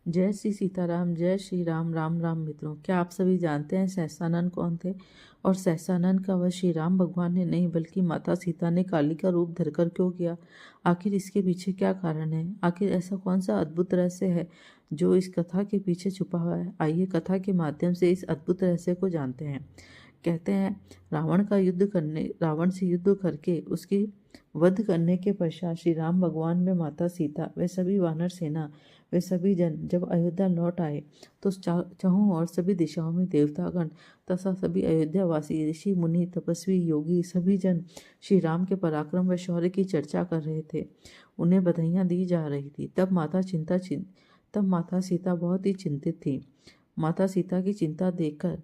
जय श्री सीताराम, जय श्री राम। राम राम मित्रों, क्या आप सभी जानते हैं सहसानंद कौन थे? और सहसानंद का वध श्री राम भगवान ने नहीं बल्कि माता सीता ने काली का रूप धरकर क्यों किया? आखिर इसके पीछे क्या कारण है? आखिर ऐसा कौन सा अद्भुत रहस्य है जो इस कथा के पीछे छुपा हुआ है? आइए कथा के माध्यम से इस अद्भुत रहस्य को जानते हैं। कहते हैं रावण से युद्ध करके उसकी वध करने के पश्चात श्री राम भगवान व माता सीता वे सभी वानर सेना वे सभी जन जब अयोध्या लौट आए तो चहुं और सभी दिशाओं में देवतागण तथा सभी अयोध्यावासी ऋषि मुनि तपस्वी योगी सभी जन श्री राम के पराक्रम व शौर्य की चर्चा कर रहे थे। उन्हें बधाइयां दी जा रही थी। तब माता सीता बहुत ही चिंतित थी। माता सीता की चिंता देखकर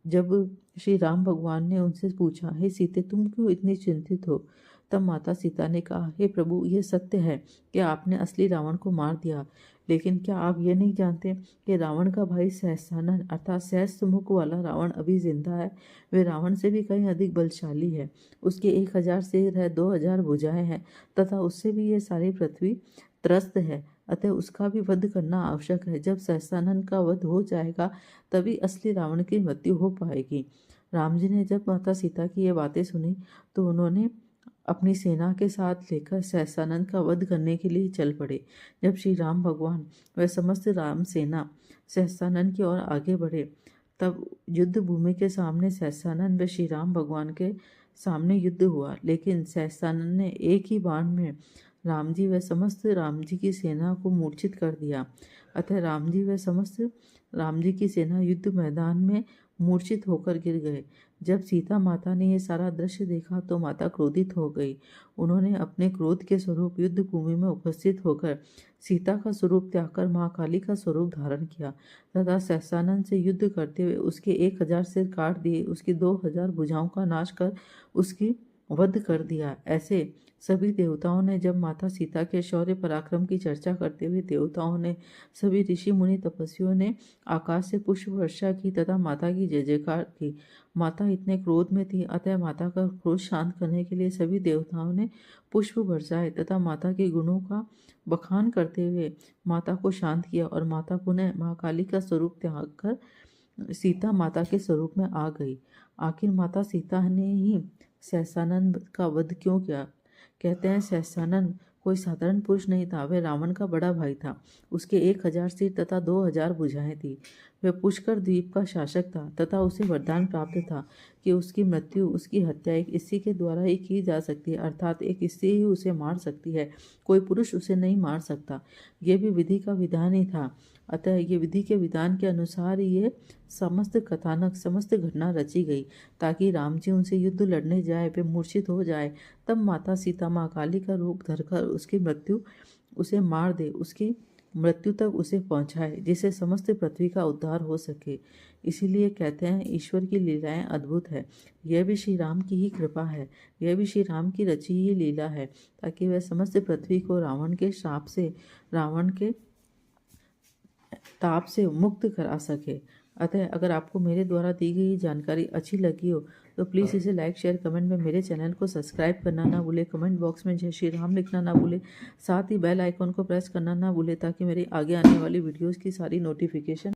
जब श्री राम भगवान ने उनसे पूछा, हे सीते, तुम क्यों इतनी चिंतित हो? तब माता सीता ने कहा, हे प्रभु, यह सत्य है कि आपने असली रावण को मार दिया, लेकिन क्या आप ये नहीं जानते कि रावण का भाई सहस्रानंद अर्थात सहस्त्र मुख वाला रावण अभी जिंदा है? वे रावण से भी कहीं अधिक बलशाली है। उसके 1000 सिर है, 2000 भुजाएं हैं तथा उससे भी ये सारी पृथ्वी त्रस्त है। अतः उसका भी वध करना आवश्यक है। जब सहस्रानंद का वध हो जाएगा तभी असली रावण की मृत्यु हो पाएगी। राम जी ने जब माता सीता की ये बातें सुनी तो उन्होंने अपनी सेना के साथ लेकर सहस्रानंद का वध करने के लिए चल पड़े। जब श्री राम भगवान व समस्त राम सेना सहस्रानंद की ओर आगे बढ़े तब युद्ध भूमि के सामने सहस्रानंद व श्री राम भगवान के सामने युद्ध हुआ, लेकिन सहस्रानंद ने एक ही बाण में राम जी व समस्त राम जी की सेना को मूर्छित कर दिया। अतः राम जी व समस्त राम जी की सेना युद्ध मैदान में मूर्छित होकर गिर गए। जब सीता माता ने यह सारा दृश्य देखा तो माता क्रोधित हो गई। उन्होंने अपने क्रोध के स्वरूप युद्ध भूमि में उपस्थित होकर सीता का स्वरूप त्याग कर माँ काली का स्वरूप धारण किया तथा सहसानंद से युद्ध करते हुए उसके 1000 सिर काट दिए, उसकी 2000 भुजाओं का नाश कर उसकी वध कर दिया। ऐसे सभी देवताओं ने जब माता सीता के शौर्य पराक्रम की चर्चा करते हुए देवताओं ने सभी ऋषि मुनि तपस्वियों ने आकाश से पुष्प वर्षा की तथा माता की जय जयकार की। माता इतने क्रोध में थी, अतः माता का क्रोध शांत करने के लिए सभी देवताओं ने पुष्प बरसाए तथा माता के गुणों का बखान करते हुए माता को शांत किया और माता पुनः महाकाली का स्वरूप त्याग कर सीता माता के स्वरूप में आ गई। आखिर माता सीता ने ही सहसानंद का वध क्यों किया? कहते हैं सहसानंद कोई साधारण पुरुष नहीं था, वह रावण का बड़ा भाई था। उसके 1000 सिर तथा 2000 भुजाएं थी। वह पुष्कर द्वीप का शासक था तथा उसे वरदान प्राप्त था कि उसकी मृत्यु, उसकी हत्या एक स्त्री के द्वारा ही की जा सकती है, अर्थात एक स्त्री ही उसे मार सकती है, कोई पुरुष उसे नहीं मार सकता। यह भी विधि का विधान ही था। अतः ये विधि के विधान के अनुसार ही ये समस्त कथानक समस्त घटना रची गई ताकि राम जी उनसे युद्ध लड़ने जाए, वे मूर्छित हो जाए, तब माता सीता माँ काली का रूप धरकर उसकी मृत्यु उसे मार दे, उसकी मृत्यु तक उसे पहुंचाए, जिससे समस्त पृथ्वी का उद्धार हो सके। इसीलिए कहते हैं ईश्वर की लीलाएं अद्भुत है। यह भी श्री राम की ही कृपा है, यह भी श्री राम की रची ही लीला है ताकि वह समस्त पृथ्वी को रावण के शाप से, रावण के ताप से मुक्त करा सके। अतः अगर आपको मेरे द्वारा दी गई जानकारी अच्छी लगी हो तो प्लीज़ इसे लाइक शेयर कमेंट में मेरे चैनल को सब्सक्राइब करना ना भूले, कमेंट बॉक्स में जय श्री राम लिखना ना भूले, साथ ही बेल आइकॉन को प्रेस करना ना भूले ताकि मेरे आगे आने वाली वीडियोस की सारी नोटिफिकेशन